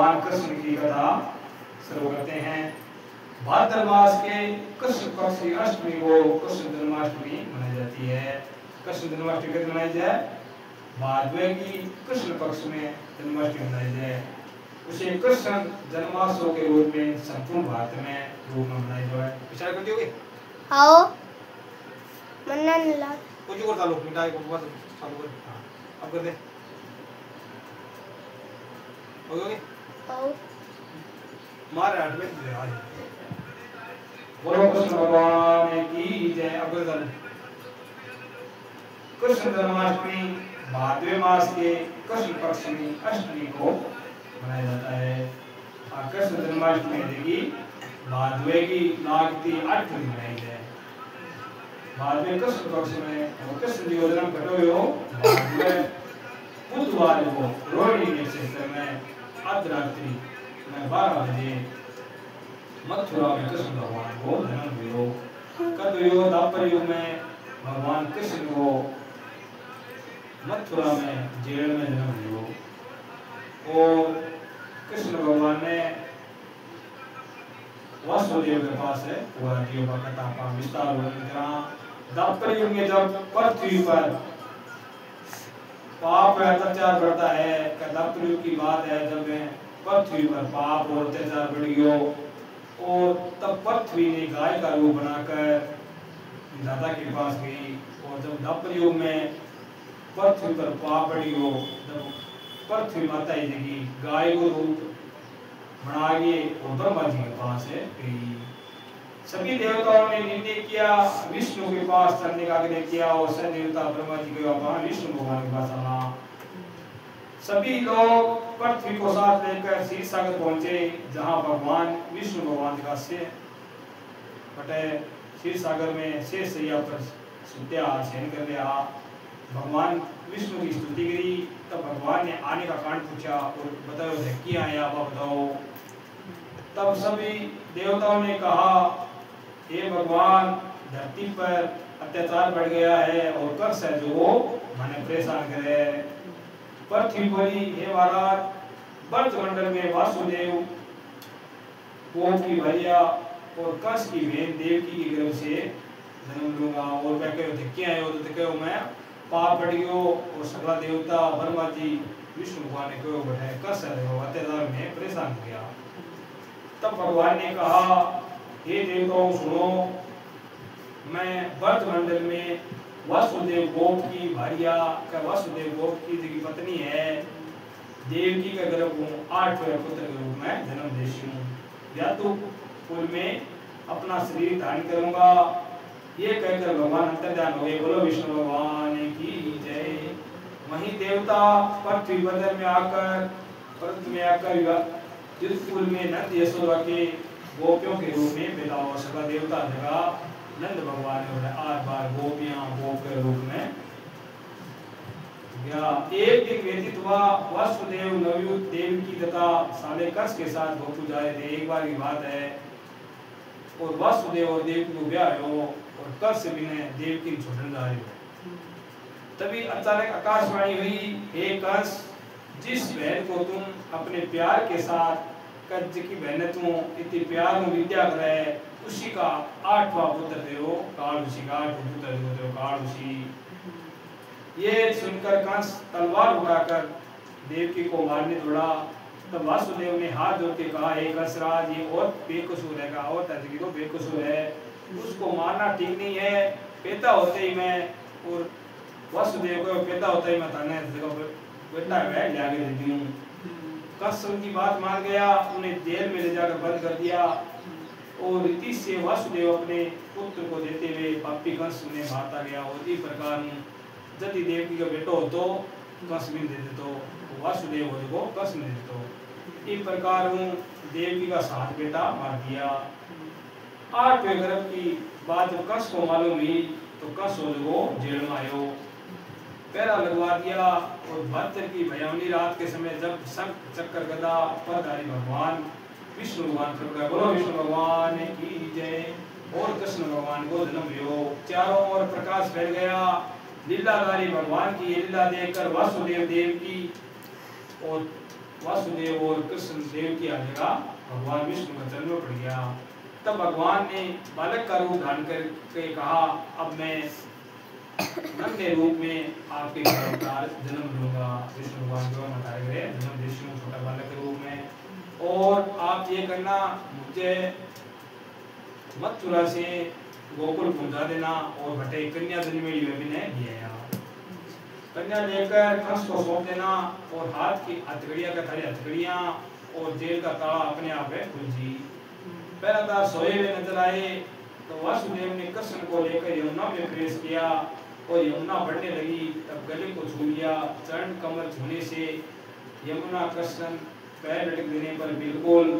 भगवान कृष्ण की कथा शुरू करते हैं। भाद्र मास के कृष्ण पक्ष की अष्टमी को कृष्ण जन्माष्टमी मनाई जाती है। कृष्ण जन्माष्टमी कब मनाई जाए? भाद्र की कृष्ण पक्ष में जन्माष्टमी मनाई जाए। उसे कृष्ण जन्मोत्सव के रूप में संपूर्ण भारत में रूप में मनाई जाए। विचार करते होगे? आओ मन्ना ला कुछ और चालू मिठाई को बस चालू कर। हां अब कर दे। हो गया? आओ मारे हाथ में दे आज। बोलो कृष्ण भगवान की जय। अब कर दे। कृष्ण जन्माष्टमी भाद्र मास के कृष्ण पक्ष में अष्टमी को मनाया जाता है। कृष्ण जन्माष्टमी देगी भाद्र की लागती 8 दिन मनाई जाए। भाद्र कृष्ण पक्ष में कृष्ण जी का जन्म कटो हो भाद्र बुधवार को रोहिणी नक्षत्र में अर्धरात्रि में 12 बजे मथुरा में कृष्ण भगवान को जन्म हुआ। कब हुआ? द्वापर युग में भगवान कृष्ण को मथुरा में जेल में जन्म हुआ और कृष्ण भगवान ने वासुदेव के पास है पूरा जीव का कथा का विस्तार वर्णन करा। द्वापर युग में जब पृथ्वी पर पाप और अत्याचार बढ़ता है, द्वापर युग की बात है जब पृथ्वी पर पाप और अत्याचार बढ़ गया और तब पृथ्वी ने गाय का रूप बनाकर दादा के पास गई। और जब द्वापर युग में पृथ्वी पर पाप बढ़ी हो, जब पृथ्वी माता ही देगी गाय को रूप बना के और ब्रह्मा जी के पास है गई। सभी देवताओं ने निर्णय किया विष्णु के पास चलने का आग्रह किया और सब देवता ब्रह्मा जी के पास विष्णु भगवान के पास आना। सभी लोग पृथ्वी को साथ लेकर क्षीर सागर पहुंचे जहां भगवान विष्णु भगवान का से बटे क्षीर सागर में शेष सैया पर सुत्या शयन कर लिया। भगवान विष्णु की स्तुति करी। तब भगवान ने आने का कारण पूछा और बताओ क्या आया बताओ। तब सभी देवताओं ने कहा हे भगवान धरती पर अत्याचार बढ़ गया है और कर्ष है जो वो मैंने परेशान करे। पृथ्वी बोली हे महाराज ब्रजमंडल में वासुदेव गोप की भैया और कर्ष की बहन देवकी की गर्भ से जन्म लूंगा। और मैं कहो क्या है तो कहो मैं पाप बढ़ गयो और सगला देवता ब्रह्मा जी विष्णु भगवान ने कहो बैठे कर्ष है अत्याचार में परेशान हो गया। तब भगवान ने कहा हे देवताओं सुनो, मैं ब्रजमंडल में वासुदेव गोप की भारिया का वासुदेव गोप की पत्नी है देवकी का गर्भ हूँ 8 पुत्र के रूप में जन्म देशी हूँ। या तो कुल में अपना शरीर धारण करूंगा। ये कहकर भगवान अंतर्ध्यान हो गए। बोलो विष्णु भगवान की जय। वहीं देवता पृथ्वी बदल में आकर युद्धकुल में नंद यशोदा के गोपियों के रूप में पैदा हुआ। सदा देवता जगह नंद भगवान ने 8 बार गोपियां गोप के रूप में या एक दिन व्यतीत हुआ। वासुदेव नवयुग देवकी तथा साले कर्ष के साथ गोपू जा रहे थे। एक बार की बात है और वासुदेव और देवकी को ब्याह हो और कर्ष भी ने देवकी छोड़ने जा रही हो। तभी अचानक आकाशवाणी हुई हे कर्ष जिस बहन को तुम अपने प्यार के साथ कर्ज की बहन तुम इतनी प्यार में विद्या करे उसी का 8वां पुत्र देव काल उसी का 8 पुत्र देव काल उसी। ये सुनकर कंस तलवार उठाकर देवकी को मारने दौड़ा। तब वासुदेव ने हाथ जोड़ के कहा हे कंसराज ये और बेकसूर है और तजगी को बेकसूर है उसको मारना ठीक नहीं है। पैदा होते ही मैं और वासुदेव को पैदा होता ही मैं थाने बेटा है ले आगे देती हूँ। कंस उनकी बात मान गया। उन्हें जेल में ले जाकर बंद कर दिया और रीति से वासुदेव अपने पुत्र को देते हुए पापी कंस उन्हें मारता गया। और इस प्रकार यदि देवकी का बेटो हो तो कंस भी दे देते तो वासुदेव हो तो कंस में दे देते। इस प्रकार देवकी का 7 बेटा मार दिया। 8वें गर्भ की बात जब कंस को मालूम हुई तो कंस हो जेल में आयो पैरा लगवा दिया। और भद्र की भयावनी रात के समय जब शंख चक्र गदा परधारी भगवान विष्णु भगवान प्रकट बोलो विष्णु भगवान की जय। और कृष्ण भगवान को जन्म हुआ। चारों ओर प्रकाश फैल गया। लीलाधारी भगवान की लीला देखकर वासुदेव देव की और वासुदेव और कृष्ण देव की जगह भगवान विष्णु का जन्म पड़ गया। तब भगवान ने बालक का रूप धारण करके कहा, अब मैं नंगे रूप में आपके अवतार जन्म लूंगा। विष्णु भगवान जो बताए गए जन्म विष्णु छोटा बालक के रूप में। और आप ये करना, मुझे मथुरा से गोकुल पहुंचा देना और भटे कन्या जन्मेली विनय दिया। कन्या लेकर कंस को सौंप देना और हाथ की हथकड़ियां का थाली हथकड़ियां और जेल का ताला अपने आप में खुल जी। पहरेदार सोए हुए नजर आए तो वासुदेव ने कृष्ण को लेकर यमुना में प्रवेश किया और यमुना बढ़ने लगी। तब गले को छू लिया। चरण कमर छूने से यमुना कृष्ण पैर लटक देने पर बिल्कुल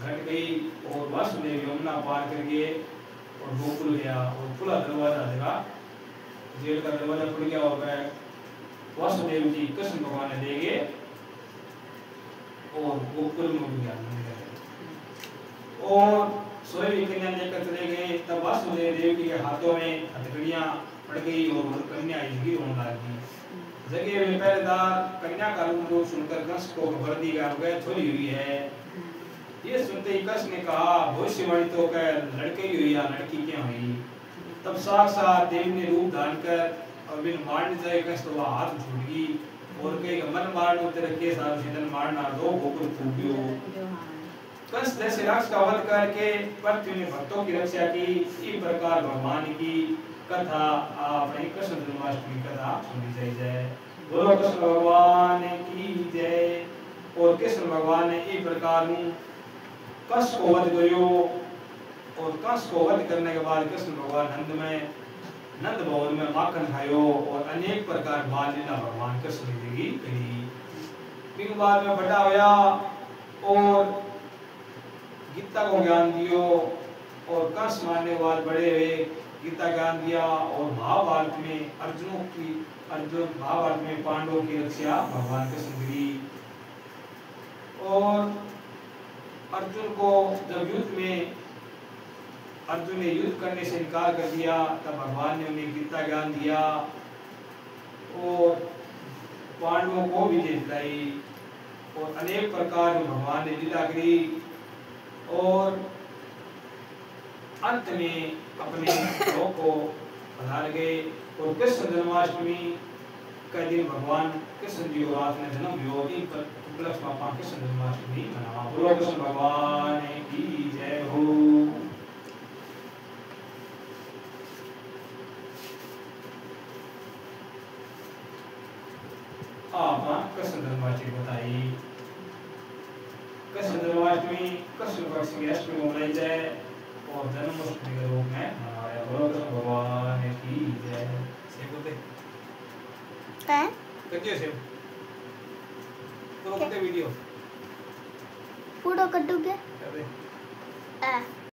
घट गई और वासुदेव यमुना पार कर गए और गोकुल गया और खुला दरवाजा लगा। जेल का दरवाजा खुल गया और वह वासुदेव जी कृष्ण भगवान ने ले गए और गोकुल में गया और सोए हुई कन्या लेकर चले गए। तब वासुदेव देव के हाथों में हथकड़ियां पड़ गई और कन्या इसकी रोने लगी। जगह हुए पहरेदार कन्या का रूप सुनकर कंस को खबर दी गई छोड़ी हुई है। ये सुनते ही कंस ने कहा, भविष्यवाणी तो क्या लड़के ही हुई या लड़की क्या हुई। तब साक्षात देव ने रूप धारण कर और बिन मारने जाए कंस तो वह हाथ छूट गई और कहे मन मारनो तेरे के साथ सीधन मारना दो गोकुल फूटियो। कंस जैसे राक्षस का वध करके पृथ्वी में भक्तों की रक्षा की। इस प्रकार भगवान की कथा अपने कृष्ण जन्माष्टमी कथा सुनी जाए। बोलो कृष्ण भगवान की जय। और कृष्ण भगवान ने इस प्रकार कंस को वध करो और कंस को वध करने के बाद कृष्ण भगवान नंद भवन में माखन खायो और अनेक प्रकार बाल लीला भगवान कृष्ण ने करी। फिर बाद में बड़ा होया और गीता को ज्ञान दियो और कंस मारने के बाद बड़े हुए गीता ज्ञान दिया और महाभारत में अर्जुन महाभारत में पांडवों की रक्षा भगवान कृष्ण करी। और अर्जुन को जब युद्ध में अर्जुन ने युद्ध करने से इनकार कर दिया तब भगवान ने उन्हें गीता ज्ञान दिया और पांडवों को भी जिताई और अनेक प्रकार की भगवान ने लीला करी। और अंत में अपने लोक को पधार गए और कृष्ण जन्माष्टमी का दिन भगवान कृष्ण जी को रात में जन्म हुआ। इन पर उपलक्ष्य में कृष्ण जन्माष्टमी मनावा। बोलो कृष्ण भगवान की जय हो। आप कृष्ण जन्माष्टमी बताइए। कृष्ण जन्माष्टमी कृष्ण पक्ष की अष्टमी मनाई जाए और जन्माष्टमी के रूप में मनाया। बोलो कृष्ण भगवान की जय। सेब होते हैं कच्चे सेब तो वीडियो पूरा कटोगे कर दे।